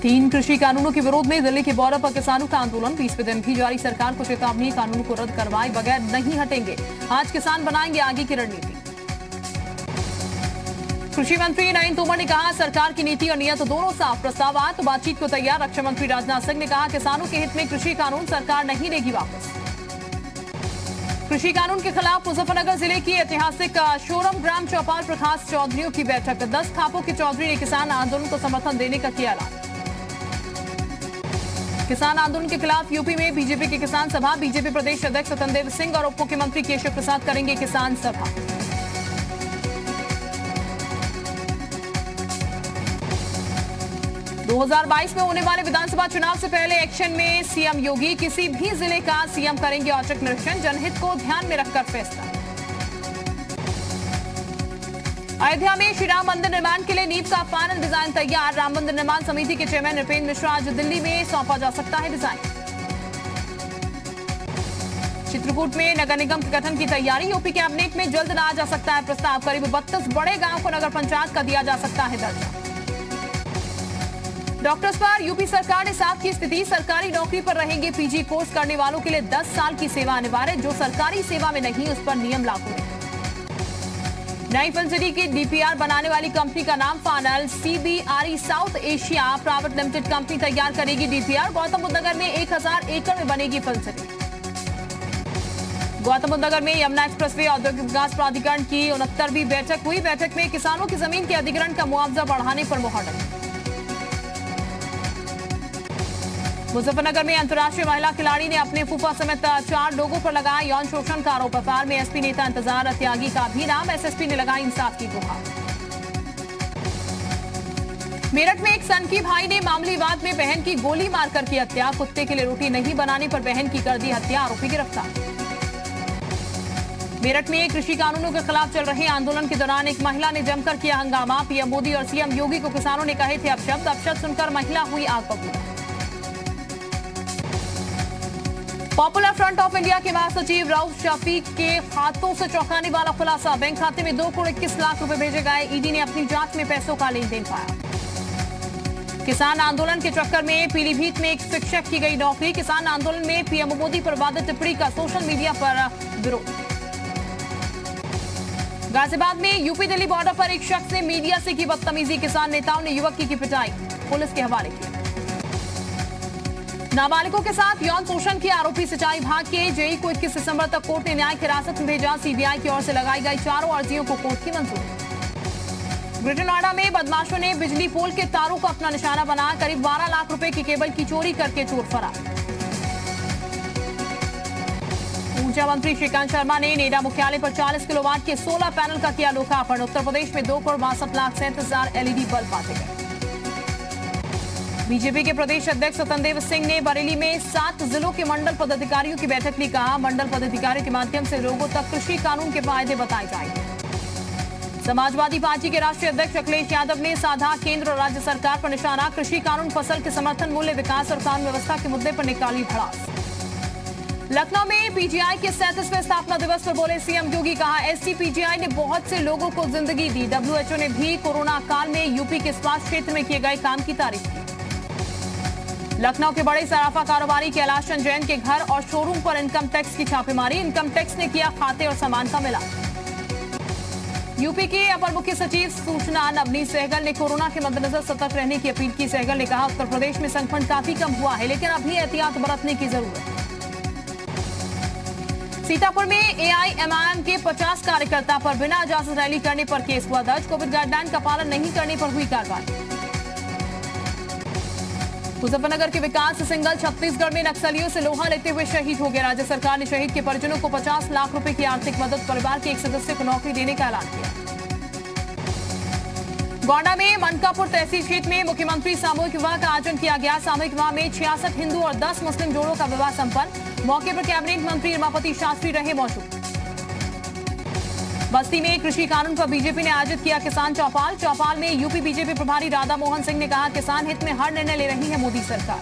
तीन कृषि कानूनों के विरोध में दिल्ली के बॉर्डर पर किसानों का आंदोलन। 20वें दिन भी जारी, सरकार को चेतावनी, कानून को रद्द करवाए बगैर नहीं हटेंगे। आज किसान बनाएंगे आगे की रणनीति। कृषि मंत्री नरेंद्र तोमर ने कहा, सरकार की नीति और नियत दोनों साफ, प्रस्तावात बातचीत को तैयार। रक्षा मंत्री राजनाथ सिंह ने कहा, किसानों के हित में कृषि कानून सरकार नहीं लेगी वापस। कृषि कानून के खिलाफ मुजफ्फरनगर जिले की ऐतिहासिक शोरम ग्राम चौपाल प्रकाश चौधरियों की बैठक। 10 खापों के चौधरी ने किसान आंदोलन को समर्थन देने का किया ऐलान। किसान आंदोलन के खिलाफ यूपी में बीजेपी की किसान सभा। बीजेपी प्रदेश अध्यक्ष सत्यदेव सिंह और उप मुख्यमंत्री केशव प्रसाद करेंगे किसान सभा। दो 2022 में होने वाले विधानसभा चुनाव से पहले एक्शन में सीएम योगी। किसी भी जिले का सीएम करेंगे औचक निरीक्षण, जनहित को ध्यान में रखकर फैसला। अयोध्या में श्री राम मंदिर निर्माण के लिए नींव का फाइनल डिजाइन तैयार। राम मंदिर निर्माण समिति के चेयरमैन नृपेंद्र मिश्रा आज दिल्ली में सौंपा जा सकता है डिजाइन। चित्रकूट में नगर निगम के गठन की तैयारी। यूपी कैबिनेट में जल्द ला जा सकता है प्रस्ताव। करीब 32 बड़े गांव को नगर पंचायत का दिया जा सकता है दर्जा। डॉक्टर्स पर यूपी सरकार ने साफ की स्थिति। सरकारी नौकरी पर रहेंगे पीजी कोर्स करने वालों के लिए 10 साल की सेवा अनिवार्य। जो सरकारी सेवा में नहीं उस पर नियम लागू है। नई फिल्म सिटी की डीपीआर बनाने वाली कंपनी का नाम final. CBRE south Asia private limited company तैयार करेगी डीपीआर। गौतम बुद्ध नगर में 1000 एकड़ में बनेगी फिल्म सिटी। गौतम बुद्ध नगर में यमुना एक्सप्रेसवे औद्योगिक विकास प्राधिकरण की 69वीं बैठक हुई। बैठक में किसानों की जमीन के अधिग्रहण का मुआवजा बढ़ाने पर मुहर लगी। मुजफ्फरनगर में अंतर्राष्ट्रीय महिला खिलाड़ी ने अपने फूफा समेत 4 लोगों पर लगाया यौन शोषण का आरोप। एफआईआर में एसपी नेता इंतजार त्यागी का भी नाम। एसएसपी ने लगाई इंसाफ की गुहार। मेरठ में एक सनकी भाई ने मामूली विवाद में बहन की गोली मारकर की हत्या। कुत्ते के लिए रोटी नहीं बनाने पर बहन की कर दी हत्या, आरोपी गिरफ्तार। मेरठ में कृषि कानूनों के खिलाफ चल रहे आंदोलन के दौरान एक महिला ने जमकर किया हंगामा। पीएम मोदी और सीएम योगी को किसानों ने कहे थे अपशब्द सुनकर महिला हुई आग बबूला। पॉपुलर फ्रंट ऑफ इंडिया के महासचिव रऊफ शफीक के खातों से चौंकाने वाला खुलासा। बैंक खाते में 2 करोड़ 21 लाख रुपए भेजे गए। ईडी ने अपनी जांच में पैसों का लेन देन पाया। किसान आंदोलन के चक्कर में पीलीभीत में एक शिक्षक की गई नौकरी। किसान आंदोलन में पीएम मोदी पर वादे टिप्पणी का सोशल मीडिया पर विरोध। गाजियाबाद में यूपी दिल्ली बॉर्डर पर एक शख्स ने मीडिया से की बदतमीजी। किसान नेताओं ने युवक की पिटाई, पुलिस के हवाले किया। नाबालिगों के साथ यौन शोषण के आरोपी सिंचाई विभाग के जेई को 21 दिसंबर तक कोर्ट ने न्यायिक हिरासत में भेजा। सीबीआई की ओर से लगाई गई चारों अर्जियों को कोर्ट की मंजूरी। ग्रेटर नोएडा में बदमाशों ने बिजली पोल के तारों को अपना निशाना बना करीब 12 लाख रुपए की केबल की चोरी करके चोर फरार। ऊर्जा मंत्री श्रीकांत शर्मा ने नेडा मुख्यालय पर 40 किलोवाट के 16 पैनल का किया लोकार्पण। उत्तर प्रदेश में 2 करोड़ 62,37,000 एलईडी बल्ब बांटे गए। बीजेपी के प्रदेश अध्यक्ष सत्यदेव सिंह ने बरेली में 7 जिलों के मंडल पदाधिकारियों की बैठक ली। कहा, मंडल पदाधिकारियों के माध्यम से लोगों तक कृषि कानून के फायदे बताए जाएंगे। समाजवादी पार्टी के राष्ट्रीय अध्यक्ष अखिलेश यादव ने साधा केंद्र और राज्य सरकार पर निशाना। कृषि कानून, फसल के समर्थन मूल्य, विकास और कानून व्यवस्था के मुद्दे पर निकाली भड़ास। लखनऊ में पीजीआई के 37वें स्थापना दिवस पर बोले सीएम योगी। कहा, एससीपीजीआई ने बहुत से लोगों को जिंदगी दी। डब्ल्यूएचओ ने भी कोरोना काल में यूपी के स्वास्थ्य क्षेत्र में किए गए काम की तारीफ की। लखनऊ के बड़े सराफा कारोबारी कैलाश चंद्र जैन के घर और शोरूम पर इनकम टैक्स की छापेमारी। इनकम टैक्स ने किया खाते और सामान का मिलान। यूपी के अपर मुख्य सचिव सूचना नवनीत सहगल ने कोरोना के मद्देनजर सतर्क रहने की अपील की। सहगल ने कहा, उत्तर प्रदेश में संक्रमण काफी कम हुआ है, लेकिन अभी एहतियात बरतने की जरूरत है। सीतापुर में एआईएमआईएम के 50 कार्यकर्ता पर बिना इजाजत रैली करने पर केस हुआ दर्ज। कोविड गाइडलाइन का पालन नहीं करने पर हुई कार्रवाई। मुजफ्फरनगर के विकास सिंगल छत्तीसगढ़ में नक्सलियों से लोहा लेते हुए शहीद हो गए। राज्य सरकार ने शहीद के परिजनों को 50 लाख रुपए की आर्थिक मदद, परिवार के एक सदस्य को नौकरी देने का ऐलान किया। गोंडा में मनकापुर तहसील क्षेत्र में मुख्यमंत्री सामूहिक विवाह का आयोजन किया गया। सामूहिक विवाह में 66 हिंदू और 10 मुस्लिम जोड़ों का विवाह संपन्न। मौके पर कैबिनेट मंत्री रमापति शास्त्री रहे मौजूद। बस्ती में कृषि कानून पर बीजेपी ने आयोजित किया किसान चौपाल। चौपाल में यूपी बीजेपी प्रभारी राधा मोहन सिंह ने कहा, किसान हित में हर निर्णय ले रही है मोदी सरकार।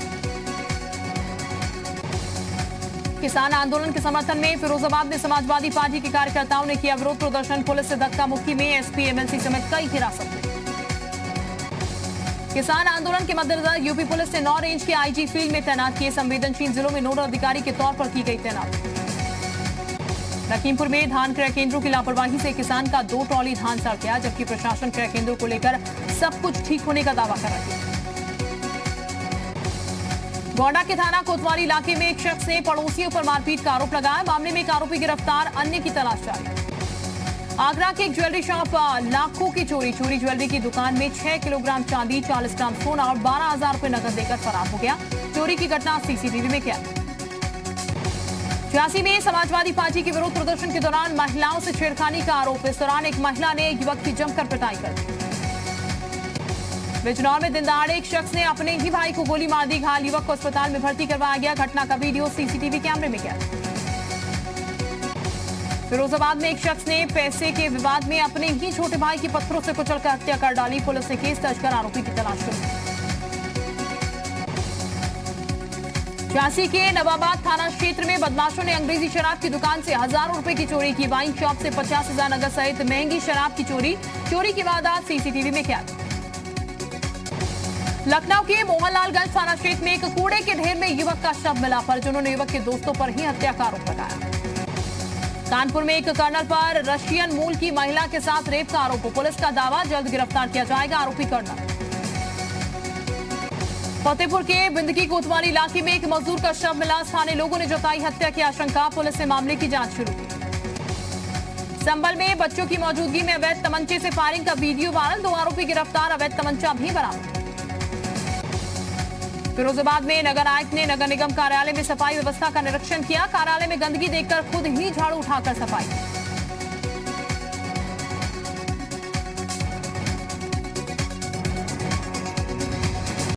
किसान आंदोलन के समर्थन में फिरोजाबाद में समाजवादी पार्टी के कार्यकर्ताओं ने किया विरोध प्रदर्शन। पुलिस से धक्का मुक्की में एसपी एमएलसी समेत कई हिरासत में। किसान आंदोलन के मद्देनजर यूपी पुलिस ने 9 रेंज के आईजी फील्ड में तैनात किए। संवेदनशील जिलों में नोडल अधिकारी के तौर पर की गई तैनात। लखीमपुर में धान क्रय केंद्रों की लापरवाही से किसान का 2 ट्रॉली धान सड़ गया, जबकि प्रशासन क्रय केंद्रों को लेकर सब कुछ ठीक होने का दावा कर रही है। गोंडा के थाना कोतवाली इलाके में एक शख्स ने पड़ोसियों पर मारपीट का आरोप लगाया। मामले में एक आरोपी गिरफ्तार, अन्य की तलाश जारी। आगरा के एक ज्वेलरी शॉप लाखों की चोरी ज्वेलरी की दुकान में 6 किलोग्राम चांदी, 40 ग्राम सोना और 12,000 रुपए नकद देकर फरार हो गया। चोरी की घटना सीसीटीवी में कैद। झांसी में समाजवादी पार्टी के विरोध प्रदर्शन के दौरान महिलाओं से छेड़खानी का आरोप। इस दौरान एक महिला ने युवक की जमकर पिटाई कर दी। बिजनौर में दिनदहाड़े एक शख्स ने अपने ही भाई को गोली मार दी। घायल युवक को अस्पताल में भर्ती करवाया गया। घटना का वीडियो सीसीटीवी कैमरे में कैद। फिरोजाबाद में एक शख्स ने पैसे के विवाद में अपने ही छोटे भाई की पत्थरों से कुचलकर हत्या कर डाली। पुलिस ने केस दर्ज कर आरोपी की तलाश शुरू। झांसी के नवाबाद थाना क्षेत्र में बदमाशों ने अंग्रेजी शराब की दुकान से हजारों रुपए की चोरी की। वाइन शॉप से 50,000 नगद सहित महंगी शराब की चोरी की वारदात सीसीटीवी में कैद। लखनऊ के मोहनलालगंज थाना क्षेत्र में एक कूड़े के ढेर में युवक का शव मिला। परिजनों ने युवक के दोस्तों पर ही हत्या का आरोप लगाया। कानपुर में एक कर्नल पर रशियन मूल की महिला के साथ रेप का आरोप। पुलिस का दावा, जल्द गिरफ्तार किया जाएगा आरोपी कर्नल। फतेहपुर के बिंदकी कोतवाली इलाके में एक मजदूर का शव मिला। स्थानीय लोगों ने जताई हत्या की आशंका। पुलिस ने मामले की जांच शुरू की। संभल में बच्चों की मौजूदगी में अवैध तमंचे से फायरिंग का वीडियो वायरल। 2 आरोपी गिरफ्तार, अवैध तमंचा भी बरामद। फिरोजाबाद में नगर आयुक्त ने नगर निगम कार्यालय में सफाई व्यवस्था का निरीक्षण किया। कार्यालय में गंदगी देखकर खुद ही झाड़ू उठाकर सफाई।